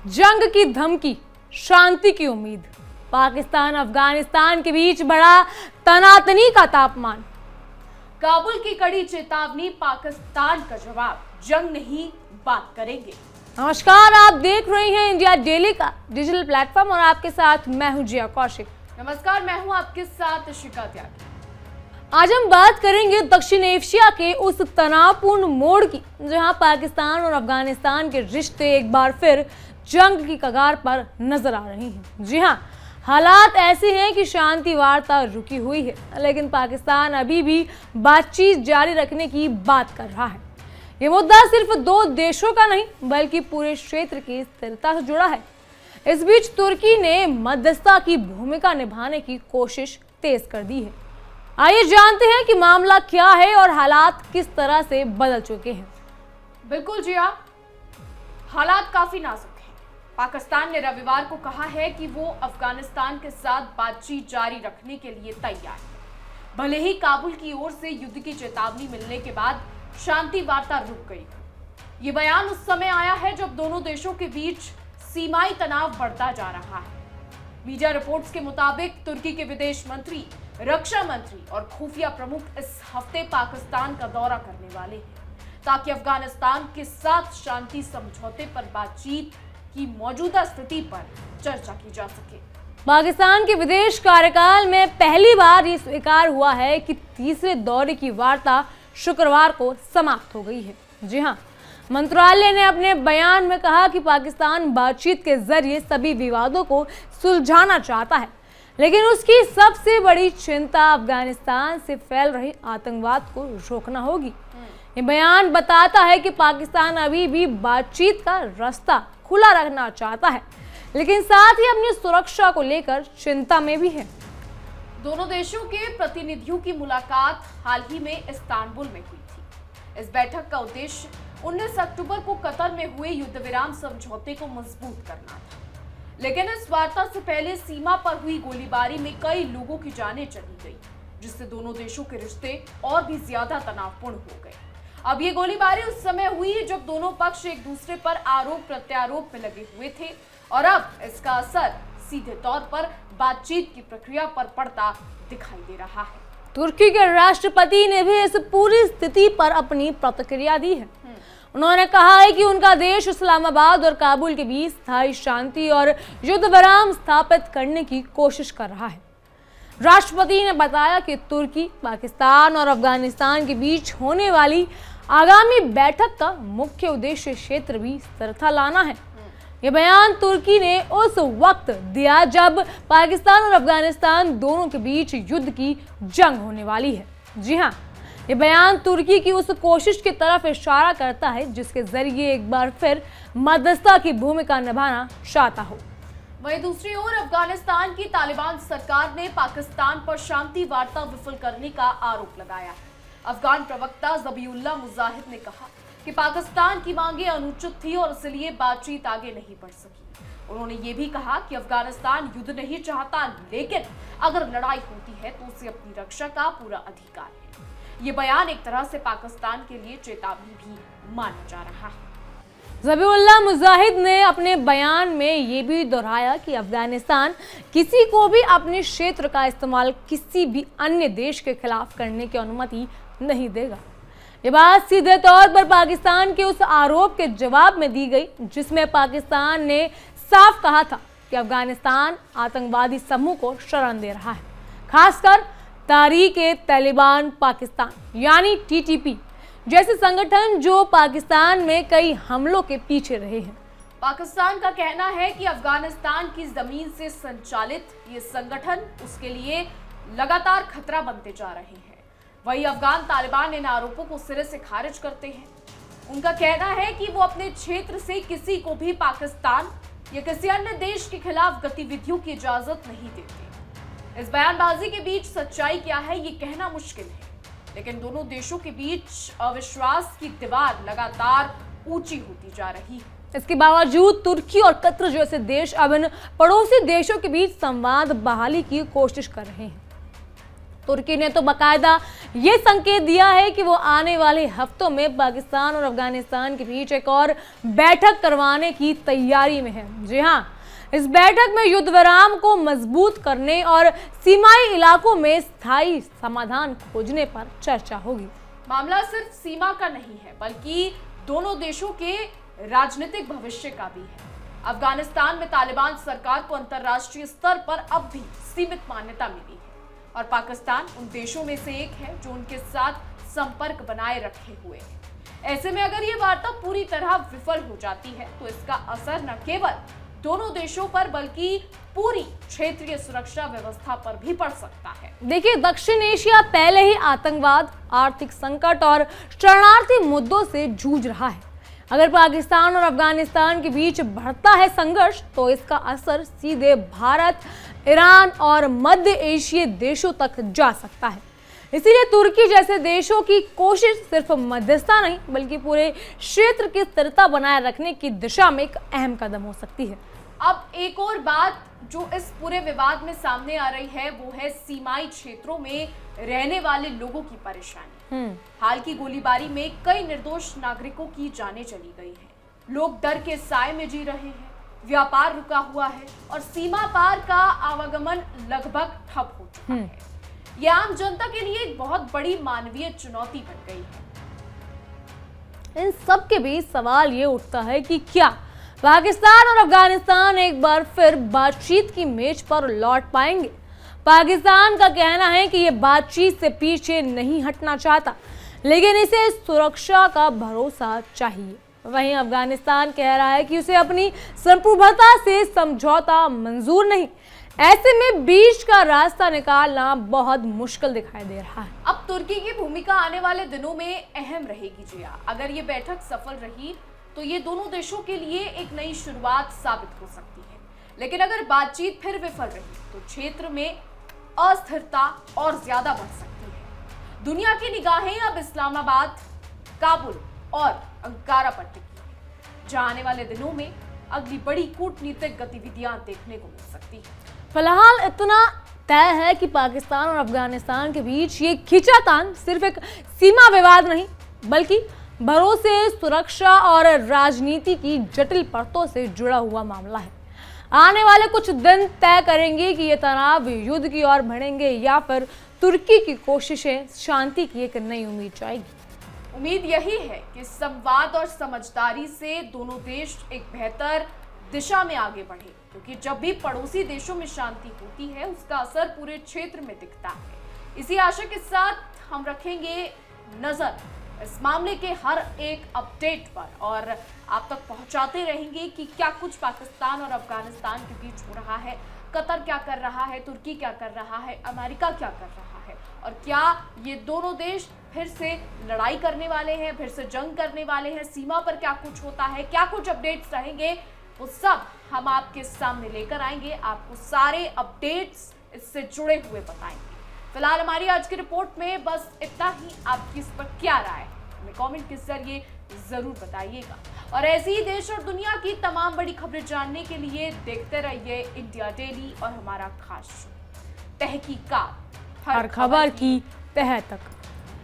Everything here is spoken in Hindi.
जंग की धमकी, शांति की उम्मीद। पाकिस्तान अफगानिस्तान के बीच बढ़ा तनातनी का तापमान। काबुल की कड़ी चेतावनी, पाकिस्तान का जवाब, जंग नहीं बात करेंगे। नमस्कार, आप देख रहे हैं इंडिया डेली का डिजिटल प्लेटफॉर्म और आपके साथ मैं हूं जिया कौशिक। नमस्कार, मैं हूं आपके साथ शिखा त्यागी। आज हम बात करेंगे दक्षिण एशिया के उस तनावपूर्ण मोड़ की जहां पाकिस्तान और अफगानिस्तान के रिश्ते एक बार फिर जंग की कगार पर नजर आ रही हैं। जी हां, हालात ऐसे हैं कि शांति वार्ता रुकी हुई है, लेकिन पाकिस्तान अभी भी बातचीत जारी रखने की बात कर रहा है। ये मुद्दा सिर्फ दो देशों का नहीं बल्कि पूरे क्षेत्र की स्थिरता से जुड़ा है। इस बीच तुर्की ने मध्यस्थता की भूमिका निभाने की कोशिश तेज कर दी है। आइए जानते हैं कि मामला क्या है और हालात किस तरह से बदल चुके हैं। बिल्कुल जिया, हालात काफी नाजुक हैं। पाकिस्तान ने रविवार को कहा है कि वो अफगानिस्तान के साथ बातचीत जारी रखने के लिए तैयार है। भले ही काबुल की ओर से युद्ध की चेतावनी मिलने के बाद शांति वार्ता रुक गई। ये बयान उस समय आया है जब दोनों देशों के बीच सीमाई तनाव बढ़ता जा रहा है। मीडिया रिपोर्ट्स के मुताबिक तुर्की के विदेश मंत्री, रक्षा मंत्री और खुफिया प्रमुख इस हफ्ते पाकिस्तान का दौरा करने वाले हैं ताकि अफगानिस्तान के साथ शांति समझौते पर बातचीत की मौजूदा स्थिति पर चर्चा की जा सके। पाकिस्तान के विदेश कार्यकाल में पहली बार ये स्वीकार हुआ है कि तीसरे दौरे की वार्ता शुक्रवार को समाप्त हो गई है। जी हां, मंत्रालय ने अपने बयान में कहा कि पाकिस्तान बातचीत के जरिए सभी विवादों को सुलझाना चाहता है, लेकिन उसकी सबसे बड़ी चिंता अफगानिस्तान से फैल रहे आतंकवाद को रोकना होगी। ये बयान बताता है कि पाकिस्तान अभी भी बातचीत का रास्ता खुला रखना चाहता है, लेकिन साथ ही अपनी सुरक्षा को लेकर चिंता में भी है। दोनों देशों के प्रतिनिधियों की मुलाकात हाल ही में इस्तांबुल में हुई थी। इस बैठक का उद्देश्य 19 अक्टूबर को कतर में हुए युद्ध विराम समझौते को मजबूत करना था, लेकिन इस वार्ता से पहले सीमा पर हुई गोलीबारी में कई लोगों की जानें चली गई, जिससे दोनों देशों के रिश्ते और भी ज्यादा तनावपूर्ण हो गए। अब ये गोलीबारी उस समय हुई जब दोनों पक्ष एक दूसरे पर आरोप प्रत्यारोप में लगे हुए थे और अब इसका असर सीधे तौर पर बातचीत की प्रक्रिया पर पड़ता दिखाई दे रहा है। तुर्की के राष्ट्रपति ने भी इस पूरी स्थिति पर अपनी प्रतिक्रिया दी है। उन्होंने कहा है कि उनका देश इस्लामाबाद और काबुल के बीच स्थायी शांति और युद्ध विराम स्थापित करने की कोशिश कर रहा है। राष्ट्रपति ने बताया कि तुर्की पाकिस्तान और अफगानिस्तान के बीच होने वाली आगामी बैठक का मुख्य उद्देश्य क्षेत्र भी स्थिरता लाना है। ये बयान तुर्की ने उस वक्त दिया जब पाकिस्तान और अफगानिस्तान दोनों के बीच युद्ध की जंग होने वाली है। जी हाँ, ये बयान तुर्की की उस कोशिश की तरफ इशारा करता है जिसके जरिए एक बार फिर मध्यस्थता की भूमिका निभाना चाहता हो। वहीं दूसरी ओर अफगानिस्तान की तालिबान सरकार ने पाकिस्तान पर शांति वार्ता विफल करने का आरोप लगाया है। अफगान प्रवक्ता ज़बीउल्लाह मुजाहिद ने कहा कि पाकिस्तान की मांगे अनुचित थी और इसलिए बातचीत आगे नहीं बढ़ सकी। उन्होंने ये भी कहा कि अफगानिस्तान युद्ध नहीं चाहता, लेकिन अगर लड़ाई होती है तो उसे अपनी रक्षा का पूरा अधिकार है। ये बयान एक तरह से पाकिस्तान के लिए चेतावनी भी माना जा रहा है। ज़बीउल्लाह मुजाहिद ने अपने बयान में ये भी दोहराया कि अफगानिस्तान किसी को भी अपने क्षेत्र का इस्तेमाल किसी भी अन्य देश के खिलाफ करने की अनुमति नहीं देगा। ये बात सीधे तौर पर पाकिस्तान के उस आरोप के जवाब में दी गई जिसमें पाकिस्तान ने साफ कहा था कि अफगानिस्तान आतंकवादी समूह को शरण दे रहा है, खासकर तारीक-ए-तालिबान पाकिस्तान यानी TTP जैसे संगठन जो पाकिस्तान में कई हमलों के पीछे रहे हैं। पाकिस्तान का कहना है कि अफगानिस्तान की जमीन से संचालित ये संगठन उसके लिए लगातार खतरा बनते जा रहे हैं। वही अफगान तालिबान इन आरोपों को सिरे से खारिज करते हैं। उनका कहना है कि वो अपने क्षेत्र से किसी को भी पाकिस्तान या किसी अन्य देश के खिलाफ गतिविधियों की इजाजत नहीं देते। इस बयानबाजी के बीच सच्चाई क्या है ये कहना मुश्किल है, लेकिन दोनों देशों के बीच अविश्वास की दीवार लगातार ऊंची होती जा रही है। इसके बावजूद तुर्की और कतर जैसे देश अब इन पड़ोसी देशों के बीच संवाद बहाली की कोशिश कर रहे हैं। तुर्की ने तो बाकायदा ये संकेत दिया है कि वो आने वाले हफ्तों में पाकिस्तान और अफगानिस्तान के बीच एक और बैठक करवाने की तैयारी में है। जी हाँ, इस बैठक में युद्ध विराम को मजबूत करने और सीमाई इलाकों में स्थायी समाधान खोजने पर चर्चा होगी। मामला सिर्फ सीमा का नहीं है, बल्कि दोनों देशों के राजनीतिक भविष्य का भी है। अफगानिस्तान में तालिबान सरकार को अंतर्राष्ट्रीय स्तर पर अब भी सीमित मान्यता मिली है और पाकिस्तान उन देशों में से एक है जो उनके साथ संपर्क बनाए रखे हुए है। ऐसे में अगर ये वार्ता पूरी तरह विफल हो जाती है तो इसका असर न केवल दोनों देशों पर बल्कि पूरी क्षेत्रीय सुरक्षा व्यवस्था पर भी पड़ सकता है। देखिए, दक्षिण एशिया पहले ही आतंकवाद, आर्थिक संकट और शरणार्थी मुद्दों से जूझ रहा है। अगर पाकिस्तान और अफगानिस्तान के बीच बढ़ता है संघर्ष तो इसका असर सीधे भारत, ईरान और मध्य एशियाई देशों तक जा सकता है। इसीलिए तुर्की जैसे देशों की कोशिश सिर्फ मध्यस्थता नहीं बल्कि पूरे क्षेत्र की स्थिरता बनाए रखने की दिशा में एक अहम कदम हो सकती है। अब एक और बात जो इस पूरे विवाद में सामने आ रही है वो है सीमाई क्षेत्रों में रहने वाले लोगों की परेशानी। हाल की गोलीबारी में कई निर्दोष नागरिकों की जानें चली गई हैं। लोग डर के साए में जी रहे हैं, व्यापार रुका हुआ है और सीमा पार का आवागमन लगभग ठप हो चुका है। ये आम जनता के लिए एक बहुत बड़ी मानवीय चुनौती बन गई है। इन सब के बीच सवाल ये उठता है कि क्या पाकिस्तान और अफगानिस्तान एक बार फिर बातचीत की मेज पर लौट पाएंगे? पाकिस्तान का कहना है कि ये बातचीत से पीछे नहीं हटना चाहता, लेकिन इसे सुरक्षा का भरोसा चाहिए। वहीं अफगानिस्तान कह रहा है कि उसे अपनी संप्रभुता से समझौता मंजूर नहीं। ऐसे में बीच का रास्ता निकालना बहुत मुश्किल दिखाई दे रहा है। अब तुर्की की भूमिका आने वाले दिनों में अहम रहेगी जिया। अगर ये बैठक सफल रही तो ये दोनों देशों के लिए एक नई शुरुआत साबित हो सकती है, लेकिन अगर बातचीत फिर विफल रही तो क्षेत्र में अस्थिरता और ज्यादा बढ़ सकती है। दुनिया की निगाहें अब इस्लामाबाद, काबुल और अंकारा पर टिकी है, जहां आने वाले दिनों में अगली बड़ी कूटनीतिक गतिविधियां देखने को मिल सकती है। फिलहाल इतना तय है कि पाकिस्तान और अफगानिस्तान के बीच ये खींचातान सिर्फ एक सीमा विवाद नहीं बल्कि भरोसे, सुरक्षा और राजनीति की जटिल परतों से जुड़ा हुआ मामला है। आने वाले कुछ दिन तय करेंगे कि ये तनाव युद्ध की ओर बढ़ेंगे या फिर तुर्की की कोशिशें शांति की एक नई उम्मीद जाएगी। उम्मीद यही है कि संवाद और समझदारी से दोनों देश एक बेहतर दिशा में आगे बढ़े, क्योंकि जब भी पड़ोसी देशों में शांति होती है उसका असर पूरे क्षेत्र में दिखता है। इसी आशा के साथ हम रखेंगे नजर इस मामले के हर एक अपडेट पर और आप तक पहुंचाते रहेंगे कि क्या कुछ पाकिस्तान और अफगानिस्तान के बीच हो रहा है, कतर क्या कर रहा है, तुर्की क्या कर रहा है, अमेरिका क्या कर रहा है और क्या ये दोनों देश फिर से लड़ाई करने वाले हैं, फिर से जंग करने वाले हैं, सीमा पर क्या कुछ होता है, क्या कुछ अपडेट्स रहेंगे, वो सब हम आपके सामने लेकर आएंगे। आपको सारे अपडेट्स इससे जुड़े हुए बताएंगे। फिलहाल हमारी आज की रिपोर्ट में बस इतना ही। आपकी इस पर क्या राय है हमें कमेंट के जरिए जरूर बताइएगा और ऐसी ही देश और दुनिया की तमाम बड़ी खबरें जानने के लिए देखते रहिए इंडिया डेली और हमारा खास शो तहकीकात, हर खबर की तह तक।